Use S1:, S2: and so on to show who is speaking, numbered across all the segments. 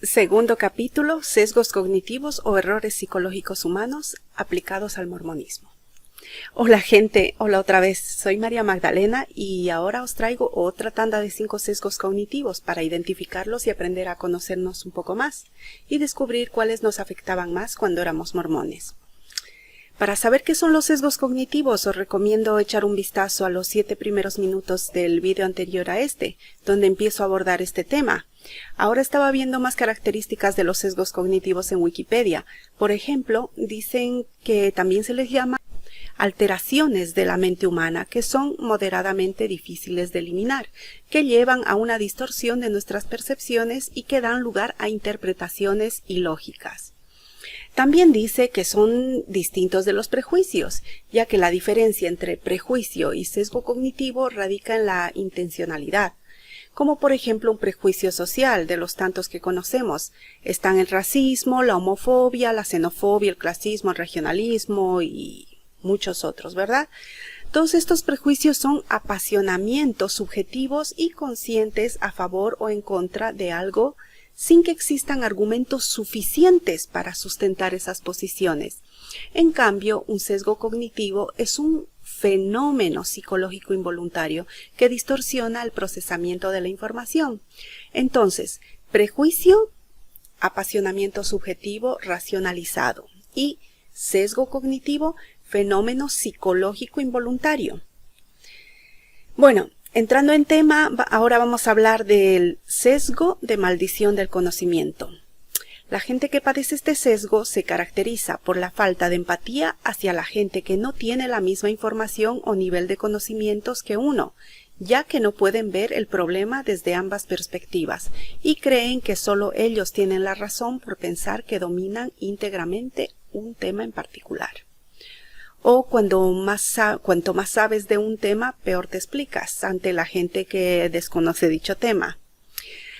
S1: Segundo capítulo, sesgos cognitivos o errores psicológicos humanos aplicados al mormonismo. Hola gente, hola otra vez, soy María Magdalena y ahora os traigo otra tanda de 5 sesgos cognitivos para identificarlos y aprender a conocernos un poco más y descubrir cuáles nos afectaban más cuando éramos mormones. Para saber qué son los sesgos cognitivos, os recomiendo echar un vistazo a los 7 primeros minutos del video anterior a este, donde empiezo a abordar este tema. Ahora estaba viendo más características de los sesgos cognitivos en Wikipedia. Por ejemplo, dicen que también se les llama alteraciones de la mente humana, que son moderadamente difíciles de eliminar, que llevan a una distorsión de nuestras percepciones y que dan lugar a interpretaciones ilógicas. También dice que son distintos de los prejuicios, ya que la diferencia entre prejuicio y sesgo cognitivo radica en la intencionalidad. Como por ejemplo un prejuicio social de los tantos que conocemos. Están el racismo, la homofobia, la xenofobia, el clasismo, el regionalismo y muchos otros, ¿verdad? Todos estos prejuicios son apasionamientos subjetivos y conscientes a favor o en contra de algo sin que existan argumentos suficientes para sustentar esas posiciones. En cambio, un sesgo cognitivo es un fenómeno psicológico involuntario que distorsiona el procesamiento de la información. Entonces, prejuicio, apasionamiento subjetivo racionalizado y sesgo cognitivo, fenómeno psicológico involuntario. Bueno, entrando en tema, ahora vamos a hablar del sesgo de maldición del conocimiento. La gente que padece este sesgo se caracteriza por la falta de empatía hacia la gente que no tiene la misma información o nivel de conocimientos que uno, ya que no pueden ver el problema desde ambas perspectivas y creen que solo ellos tienen la razón por pensar que dominan íntegramente un tema en particular. O cuanto más sabes de un tema, peor te explicas ante la gente que desconoce dicho tema.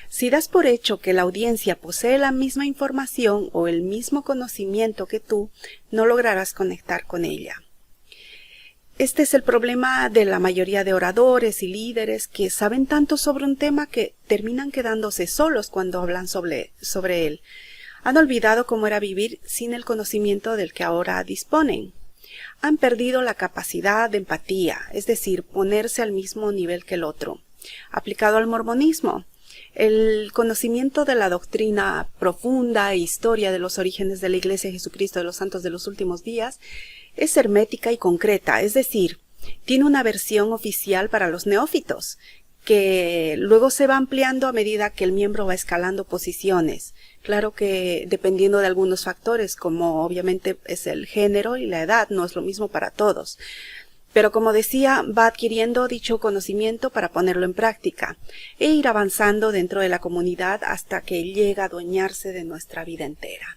S1: Si das por hecho que la audiencia posee la misma información o el mismo conocimiento que tú, no lograrás conectar con ella. Este es el problema de la mayoría de oradores y líderes que saben tanto sobre un tema que terminan quedándose solos cuando hablan sobre él. Han olvidado cómo era vivir sin el conocimiento del que ahora disponen. Han perdido la capacidad de empatía, es decir, ponerse al mismo nivel que el otro. Aplicado al mormonismo, el conocimiento de la doctrina profunda e historia de los orígenes de la Iglesia de Jesucristo de los Santos de los Últimos Días es hermética y concreta, es decir, tiene una versión oficial para los neófitos, que luego se va ampliando a medida que el miembro va escalando posiciones. Claro que dependiendo de algunos factores, como obviamente es el género y la edad, no es lo mismo para todos. Pero como decía, va adquiriendo dicho conocimiento para ponerlo en práctica e ir avanzando dentro de la comunidad hasta que llega a adueñarse de nuestra vida entera.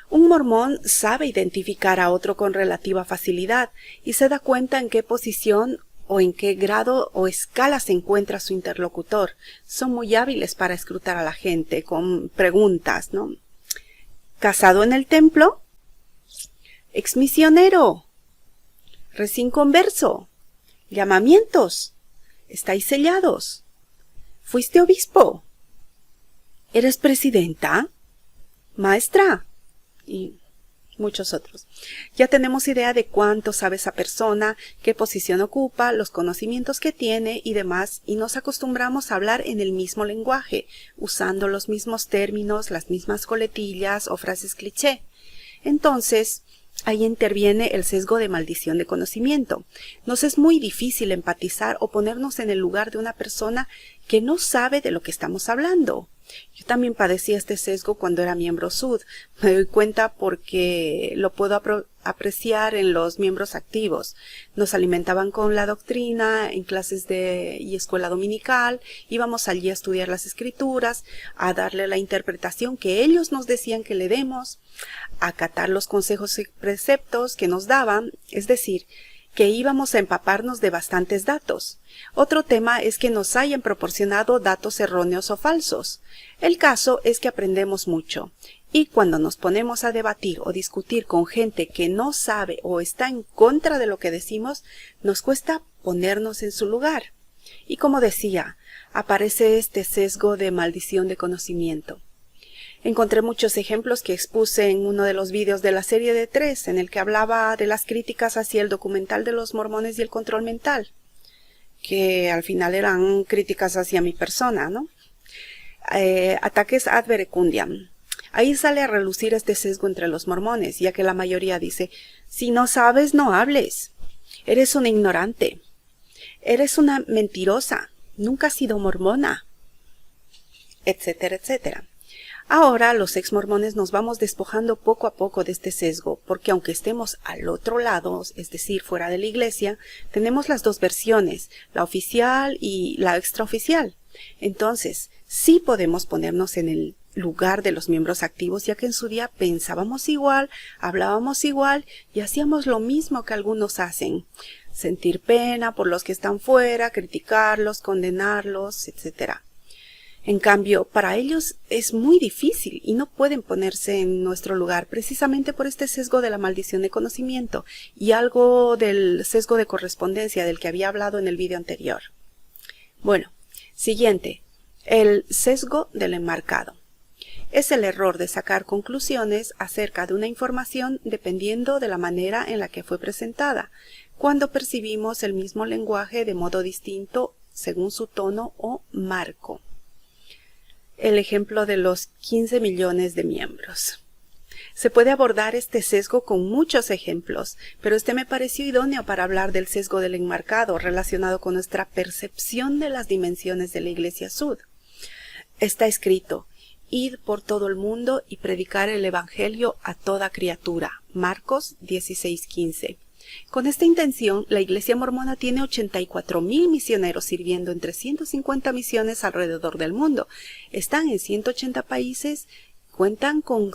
S1: Un mormón sabe identificar a otro con relativa facilidad y se da cuenta en qué posición o en qué grado o escala se encuentra su interlocutor. Son muy hábiles para escrutar a la gente con preguntas, ¿no? ¿Casado en el templo? ¿Exmisionero? ¿Recién converso? ¿Llamamientos? ¿Estáis sellados? ¿Fuiste obispo? ¿Eres presidenta? ¿Maestra? Y muchos otros. Ya tenemos idea de cuánto sabe esa persona, qué posición ocupa, los conocimientos que tiene y demás, y nos acostumbramos a hablar en el mismo lenguaje, usando los mismos términos, las mismas coletillas o frases cliché. Entonces, ahí interviene el sesgo de maldición de conocimiento. Nos es muy difícil empatizar o ponernos en el lugar de una persona que no sabe de lo que estamos hablando. Yo también padecía este sesgo cuando era miembro SUD. Me doy cuenta porque lo puedo apreciar en los miembros activos. Nos alimentaban con la doctrina en clases y escuela dominical. Íbamos allí a estudiar las escrituras, a darle la interpretación que ellos nos decían que le demos, a acatar los consejos y preceptos que nos daban, es decir, que íbamos a empaparnos de bastantes datos. Otro tema es que nos hayan proporcionado datos erróneos o falsos. El caso es que aprendemos mucho, y cuando nos ponemos a debatir o discutir con gente que no sabe o está en contra de lo que decimos, nos cuesta ponernos en su lugar. Y como decía, aparece este sesgo de maldición de conocimiento. Encontré muchos ejemplos que expuse en uno de los vídeos de la serie de 3, en el que hablaba de las críticas hacia el documental de los mormones y el control mental, que al final eran críticas hacia mi persona, ¿no? Ataques ad verecundiam. Ahí sale a relucir este sesgo entre los mormones, ya que la mayoría dice, si no sabes, no hables. Eres una ignorante. Eres una mentirosa. Nunca has sido mormona. Etcétera, etcétera. Ahora los ex mormones nos vamos despojando poco a poco de este sesgo, porque aunque estemos al otro lado, es decir, fuera de la iglesia, tenemos las dos versiones, la oficial y la extraoficial. Entonces, sí podemos ponernos en el lugar de los miembros activos, ya que en su día pensábamos igual, hablábamos igual y hacíamos lo mismo que algunos hacen. Sentir pena por los que están fuera, criticarlos, condenarlos, etcétera. En cambio, para ellos es muy difícil y no pueden ponerse en nuestro lugar precisamente por este sesgo de la maldición de conocimiento y algo del sesgo de correspondencia del que había hablado en el vídeo anterior. Bueno, siguiente, el sesgo del enmarcado. Es el error de sacar conclusiones acerca de una información dependiendo de la manera en la que fue presentada, cuando percibimos el mismo lenguaje de modo distinto según su tono o marco. El ejemplo de los 15 millones de miembros. Se puede abordar este sesgo con muchos ejemplos, pero este me pareció idóneo para hablar del sesgo del enmarcado relacionado con nuestra percepción de las dimensiones de la Iglesia Sud. Está escrito, id por todo el mundo y predicar el Evangelio a toda criatura. Marcos 16:15. Con esta intención, la Iglesia Mormona tiene 84,000 misioneros sirviendo en 350 misiones alrededor del mundo. Están en 180 países, cuentan con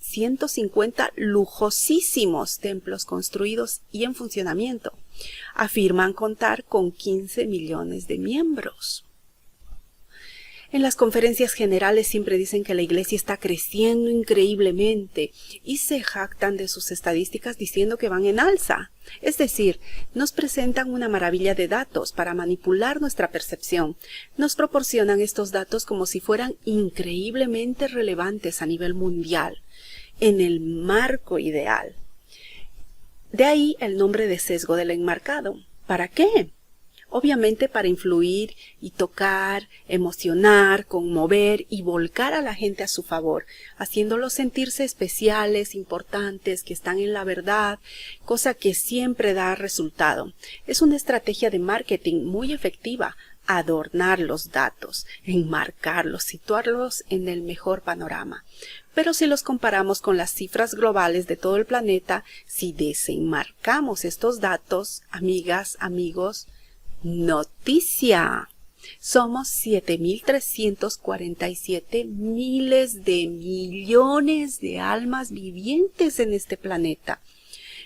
S1: 150 lujosísimos templos construidos y en funcionamiento. Afirman contar con 15 millones de miembros. En las conferencias generales siempre dicen que la iglesia está creciendo increíblemente y se jactan de sus estadísticas diciendo que van en alza. Es decir, nos presentan una maravilla de datos para manipular nuestra percepción. Nos proporcionan estos datos como si fueran increíblemente relevantes a nivel mundial, en el marco ideal. De ahí el nombre de sesgo del enmarcado. ¿Para qué? Obviamente para influir y tocar, emocionar, conmover y volcar a la gente a su favor, haciéndolos sentirse especiales, importantes, que están en la verdad, cosa que siempre da resultado. Es una estrategia de marketing muy efectiva, adornar los datos, enmarcarlos, situarlos en el mejor panorama. Pero si los comparamos con las cifras globales de todo el planeta, si desenmarcamos estos datos, amigas, amigos, noticia. Somos 7,347 miles de millones de almas vivientes en este planeta.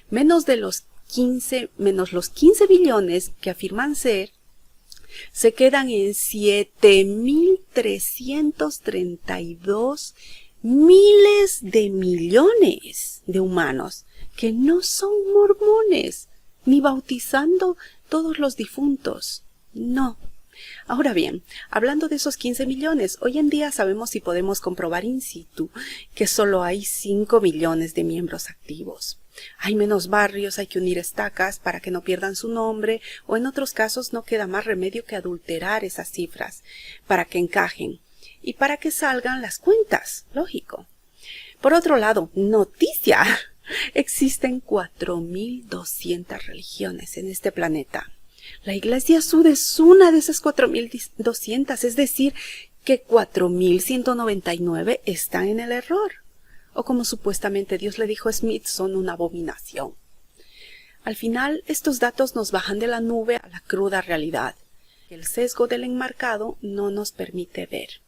S1: Menos los 15 billones que afirman ser, se quedan en 7,332 miles de millones de humanos que no son mormones, ni bautizando todos los difuntos. No. Ahora bien, hablando de esos 15 millones, hoy en día sabemos y podemos comprobar in situ que solo hay 5 millones de miembros activos. Hay menos barrios, hay que unir estacas para que no pierdan su nombre, o en otros casos no queda más remedio que adulterar esas cifras para que encajen y para que salgan las cuentas, lógico. Por otro lado, noticia. Existen 4,200 religiones en este planeta. La Iglesia Sud es una de esas 4,200, es decir, que 4,199 están en el error. O como supuestamente Dios le dijo a Smith, son una abominación. Al final, estos datos nos bajan de la nube a la cruda realidad. El sesgo del enmarcado no nos permite ver.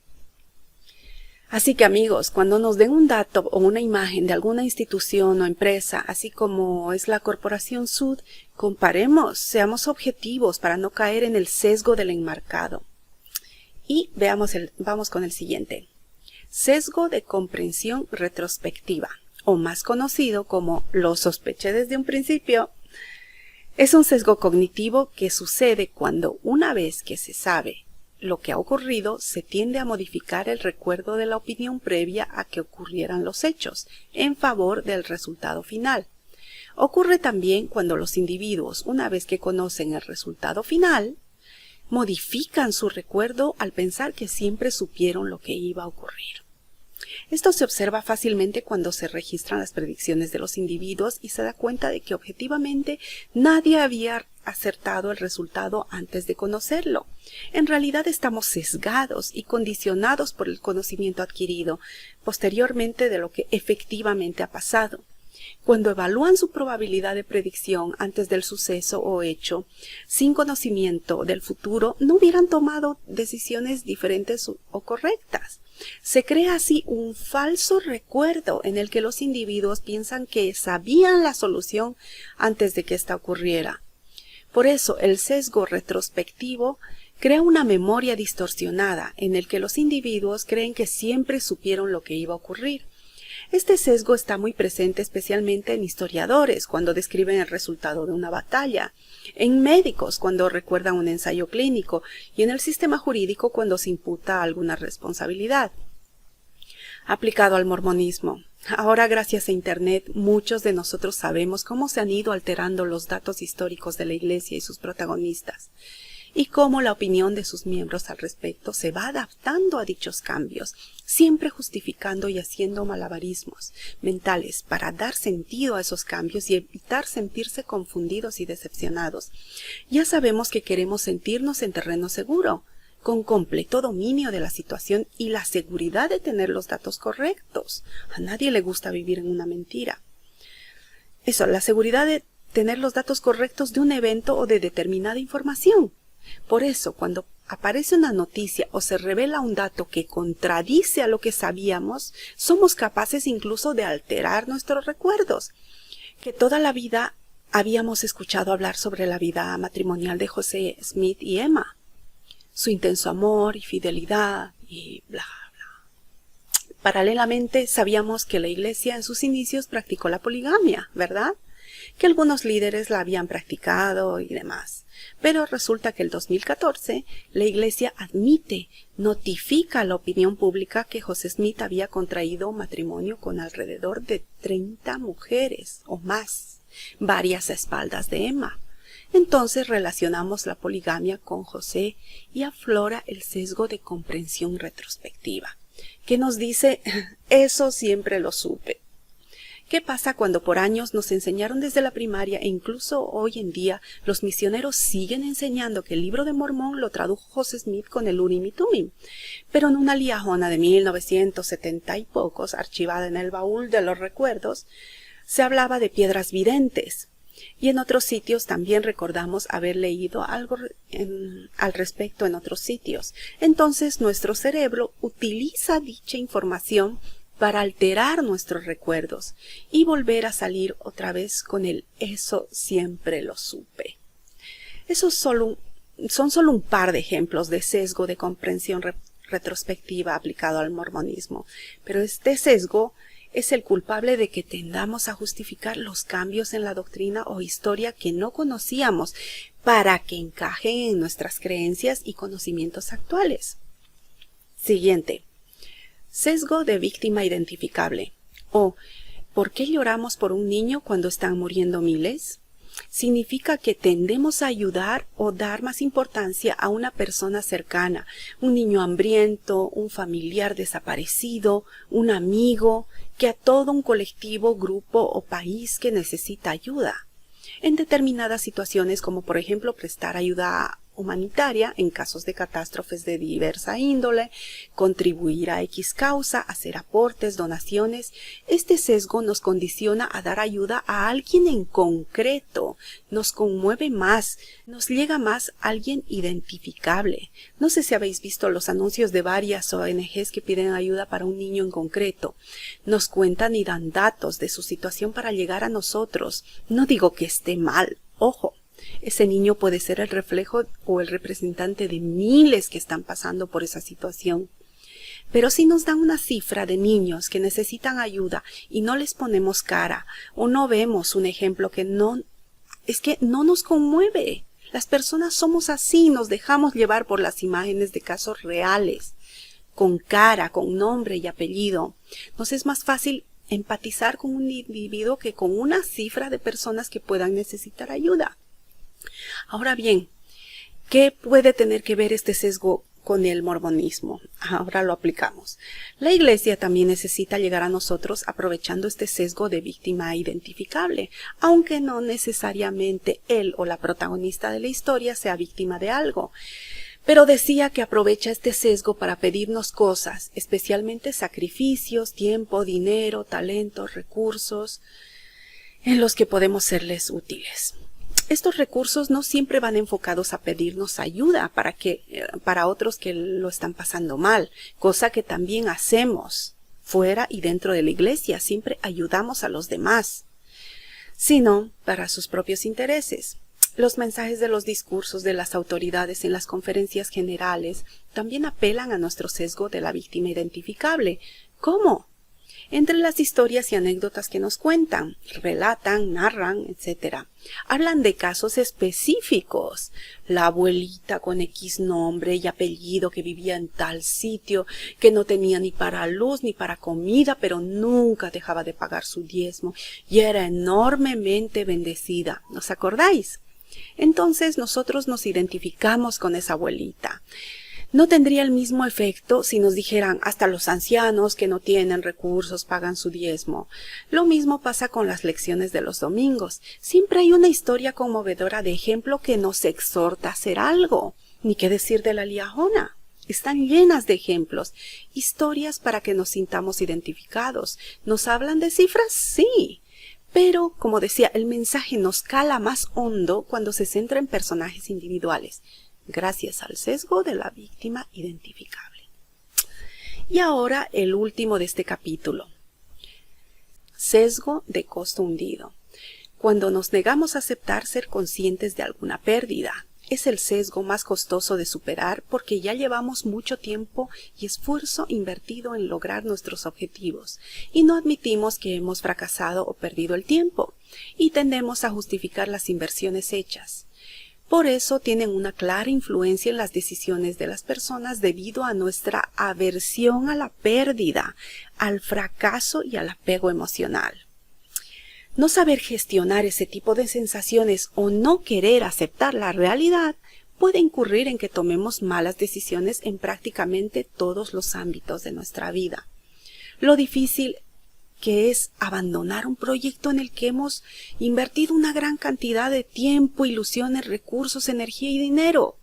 S1: Así que amigos, cuando nos den un dato o una imagen de alguna institución o empresa, así como es la Corporación Sud, comparemos, seamos objetivos para no caer en el sesgo del enmarcado. Y vamos con el siguiente. Sesgo de comprensión retrospectiva, o más conocido como lo sospeché desde un principio. Es un sesgo cognitivo que sucede cuando una vez que se sabe lo que ha ocurrido, se tiende a modificar el recuerdo de la opinión previa a que ocurrieran los hechos, en favor del resultado final. Ocurre también cuando los individuos, una vez que conocen el resultado final, modifican su recuerdo al pensar que siempre supieron lo que iba a ocurrir. Esto se observa fácilmente cuando se registran las predicciones de los individuos y se da cuenta de que objetivamente nadie había acertado el resultado antes de conocerlo. En realidad estamos sesgados y condicionados por el conocimiento adquirido posteriormente de lo que efectivamente ha pasado. Cuando evalúan su probabilidad de predicción antes del suceso o hecho, sin conocimiento del futuro, no hubieran tomado decisiones diferentes o correctas. Se crea así un falso recuerdo en el que los individuos piensan que sabían la solución antes de que ésta ocurriera. Por eso, el sesgo retrospectivo crea una memoria distorsionada en el que los individuos creen que siempre supieron lo que iba a ocurrir. Este sesgo está muy presente especialmente en historiadores cuando describen el resultado de una batalla, en médicos cuando recuerdan un ensayo clínico y en el sistema jurídico cuando se imputa alguna responsabilidad. Aplicado al mormonismo. Ahora, gracias a Internet, muchos de nosotros sabemos cómo se han ido alterando los datos históricos de la Iglesia y sus protagonistas, y cómo la opinión de sus miembros al respecto se va adaptando a dichos cambios, siempre justificando y haciendo malabarismos mentales para dar sentido a esos cambios y evitar sentirse confundidos y decepcionados. Ya sabemos que queremos sentirnos en terreno seguro, con completo dominio de la situación y la seguridad de tener los datos correctos. A nadie le gusta vivir en una mentira. La seguridad de tener los datos correctos de un evento o de determinada información. Por eso, cuando aparece una noticia o se revela un dato que contradice a lo que sabíamos, somos capaces incluso de alterar nuestros recuerdos. Que toda la vida habíamos escuchado hablar sobre la vida matrimonial de José Smith y Emma, su intenso amor y fidelidad y bla, bla. Paralelamente, sabíamos que la Iglesia en sus inicios practicó la poligamia, ¿verdad? Que algunos líderes la habían practicado y demás. Pero resulta que el 2014 la Iglesia notifica a la opinión pública que José Smith había contraído matrimonio con alrededor de 30 mujeres o más, varias a espaldas de Emma. Entonces relacionamos la poligamia con José y aflora el sesgo de comprensión retrospectiva, que nos dice, eso siempre lo supe. ¿Qué pasa cuando por años nos enseñaron desde la primaria e incluso hoy en día los misioneros siguen enseñando que el libro de Mormón lo tradujo José Smith con el Urim y Tumim? Pero en una liajona de 1970 y pocos, archivada en el baúl de los recuerdos, se hablaba de piedras videntes. Y en otros sitios también recordamos haber leído algo al respecto en otros sitios. Entonces nuestro cerebro utiliza dicha información para alterar nuestros recuerdos y volver a salir otra vez con el eso siempre lo supe. Son solo un par de ejemplos de sesgo de comprensión retrospectiva aplicado al mormonismo, pero este sesgo es el culpable de que tendamos a justificar los cambios en la doctrina o historia que no conocíamos para que encajen en nuestras creencias y conocimientos actuales. Siguiente. Sesgo de víctima identificable. O, ¿por qué lloramos por un niño cuando están muriendo miles? Significa que tendemos a ayudar o dar más importancia a una persona cercana, un niño hambriento, un familiar desaparecido, un amigo, que a todo un colectivo, grupo o país que necesita ayuda. En determinadas situaciones, como por ejemplo prestar ayuda humanitaria en casos de catástrofes de diversa índole, contribuir a X causa, hacer aportes, donaciones, este sesgo nos condiciona a dar ayuda a alguien en concreto, nos conmueve más, nos llega más a alguien identificable. No sé si habéis visto los anuncios de varias ONGs que piden ayuda para un niño en concreto. Nos cuentan y dan datos de su situación para llegar a nosotros. No digo que esté mal, ojo. Ese niño puede ser el reflejo o el representante de miles que están pasando por esa situación. Pero si nos dan una cifra de niños que necesitan ayuda y no les ponemos cara o no vemos un ejemplo que no nos conmueve. Las personas somos así, nos dejamos llevar por las imágenes de casos reales, con cara, con nombre y apellido. Nos es más fácil empatizar con un individuo que con una cifra de personas que puedan necesitar ayuda. Ahora bien, ¿qué puede tener que ver este sesgo con el mormonismo? Ahora lo aplicamos. La iglesia también necesita llegar a nosotros aprovechando este sesgo de víctima identificable, aunque no necesariamente él o la protagonista de la historia sea víctima de algo. Pero decía que aprovecha este sesgo para pedirnos cosas, especialmente sacrificios, tiempo, dinero, talentos, recursos, en los que podemos serles útiles. Estos recursos no siempre van enfocados a pedirnos ayuda para otros que lo están pasando mal, cosa que también hacemos fuera y dentro de la iglesia, siempre ayudamos a los demás, sino para sus propios intereses. Los mensajes de los discursos de las autoridades en las conferencias generales también apelan a nuestro sesgo de la víctima identificable. ¿Cómo? Entre las historias y anécdotas que nos cuentan, relatan, narran, etc. Hablan de casos específicos. La abuelita con X nombre y apellido que vivía en tal sitio, que no tenía ni para luz ni para comida, pero nunca dejaba de pagar su diezmo y era enormemente bendecida. ¿Os acordáis? Entonces nosotros nos identificamos con esa abuelita. No tendría el mismo efecto si nos dijeran hasta los ancianos que no tienen recursos pagan su diezmo. Lo mismo pasa con las lecciones de los domingos. Siempre hay una historia conmovedora de ejemplo que nos exhorta a hacer algo. Ni qué decir de la liajona. Están llenas de ejemplos, historias para que nos sintamos identificados. ¿Nos hablan de cifras? Sí. Pero, como decía, el mensaje nos cala más hondo cuando se centra en personajes individuales, gracias al sesgo de la víctima identificable. Y ahora el último de este capítulo. Sesgo de costo hundido. Cuando nos negamos a aceptar ser conscientes de alguna pérdida. Es el sesgo más costoso de superar porque ya llevamos mucho tiempo y esfuerzo invertido en lograr nuestros objetivos y no admitimos que hemos fracasado o perdido el tiempo y tendemos a justificar las inversiones hechas. Por eso tienen una clara influencia en las decisiones de las personas debido a nuestra aversión a la pérdida, al fracaso y al apego emocional. No saber gestionar ese tipo de sensaciones o no querer aceptar la realidad puede incurrir en que tomemos malas decisiones en prácticamente todos los ámbitos de nuestra vida. Lo difícil que es abandonar un proyecto en el que hemos invertido una gran cantidad de tiempo, ilusiones, recursos, energía y dinero.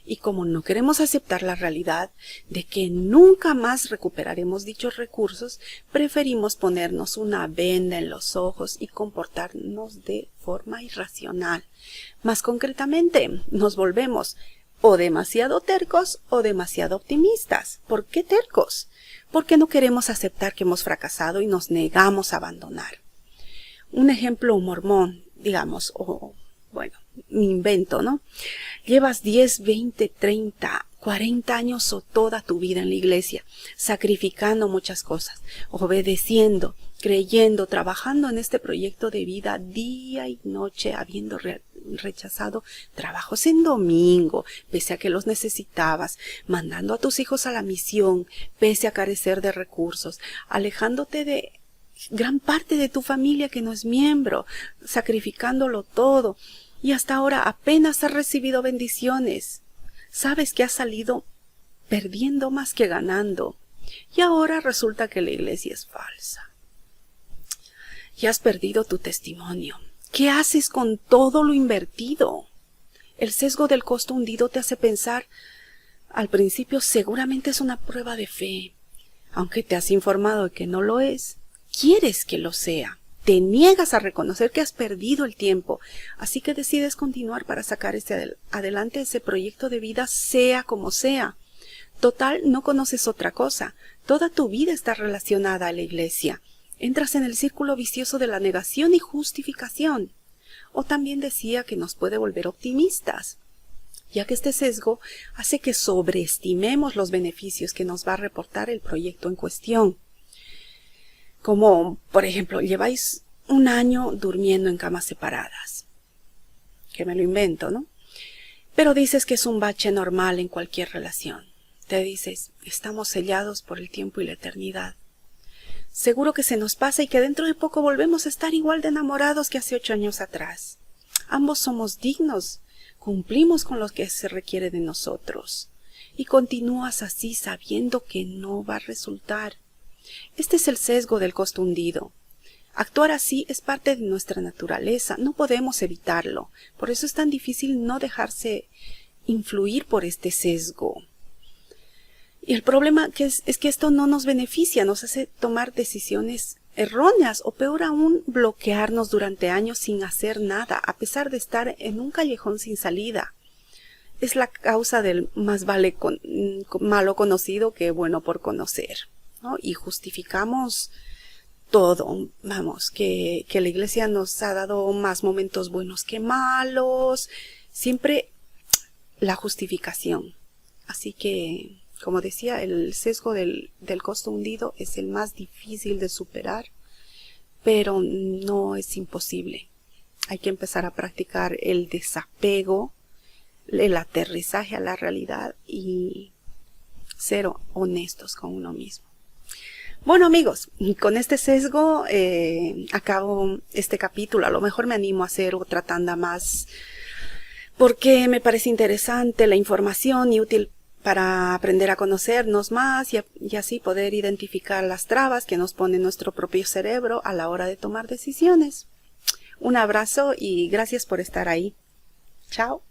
S1: Y como no queremos aceptar la realidad de que nunca más recuperaremos dichos recursos, preferimos ponernos una venda en los ojos y comportarnos de forma irracional. Más concretamente, nos volvemos o demasiado tercos o demasiado optimistas. ¿Por qué tercos? Porque no queremos aceptar que hemos fracasado y nos negamos a abandonar. Un ejemplo mormón, digamos, mi invento, ¿no? Llevas 10, 20, 30, 40 años o toda tu vida en la iglesia, sacrificando muchas cosas, obedeciendo, creyendo, trabajando en este proyecto de vida día y noche, habiendo rechazado trabajos en domingo, pese a que los necesitabas, mandando a tus hijos a la misión, pese a carecer de recursos, alejándote de gran parte de tu familia que no es miembro, sacrificándolo todo. Y hasta ahora apenas has recibido bendiciones. Sabes que has salido perdiendo más que ganando. Y ahora resulta que la iglesia es falsa. Y has perdido tu testimonio. ¿Qué haces con todo lo invertido? El sesgo del costo hundido te hace pensar, al principio seguramente es una prueba de fe. Aunque te has informado de que no lo es, quieres que lo sea. Te niegas a reconocer que has perdido el tiempo, así que decides continuar para sacar adelante ese proyecto de vida sea como sea. Total, no conoces otra cosa. Toda tu vida está relacionada a la iglesia. Entras en el círculo vicioso de la negación y justificación. O también decía que nos puede volver optimistas, ya que este sesgo hace que sobreestimemos los beneficios que nos va a reportar el proyecto en cuestión. Como, por ejemplo, lleváis un año durmiendo en camas separadas. Que me lo invento, ¿no? Pero dices que es un bache normal en cualquier relación. Te dices, estamos sellados por el tiempo y la eternidad. Seguro que se nos pasa y que dentro de poco volvemos a estar igual de enamorados que hace 8 años atrás. Ambos somos dignos, cumplimos con lo que se requiere de nosotros. Y continúas así sabiendo que no va a resultar. Este es el sesgo del costo hundido. Actuar así es parte de nuestra naturaleza, no podemos evitarlo. Por eso es tan difícil no dejarse influir por este sesgo. Y el problema es que esto no nos beneficia, nos hace tomar decisiones erróneas o peor aún bloquearnos durante años sin hacer nada, a pesar de estar en un callejón sin salida. Es la causa del más vale malo conocido que bueno por conocer, ¿no? Y justificamos todo, vamos, que la iglesia nos ha dado más momentos buenos que malos, siempre la justificación. Así que, como decía, el sesgo del costo hundido es el más difícil de superar, pero no es imposible. Hay que empezar a practicar el desapego, el aterrizaje a la realidad y ser honestos con uno mismo. Bueno amigos, con este sesgo acabo este capítulo. A lo mejor me animo a hacer otra tanda más porque me parece interesante la información y útil para aprender a conocernos más y así poder identificar las trabas que nos pone nuestro propio cerebro a la hora de tomar decisiones. Un abrazo y gracias por estar ahí. Chao.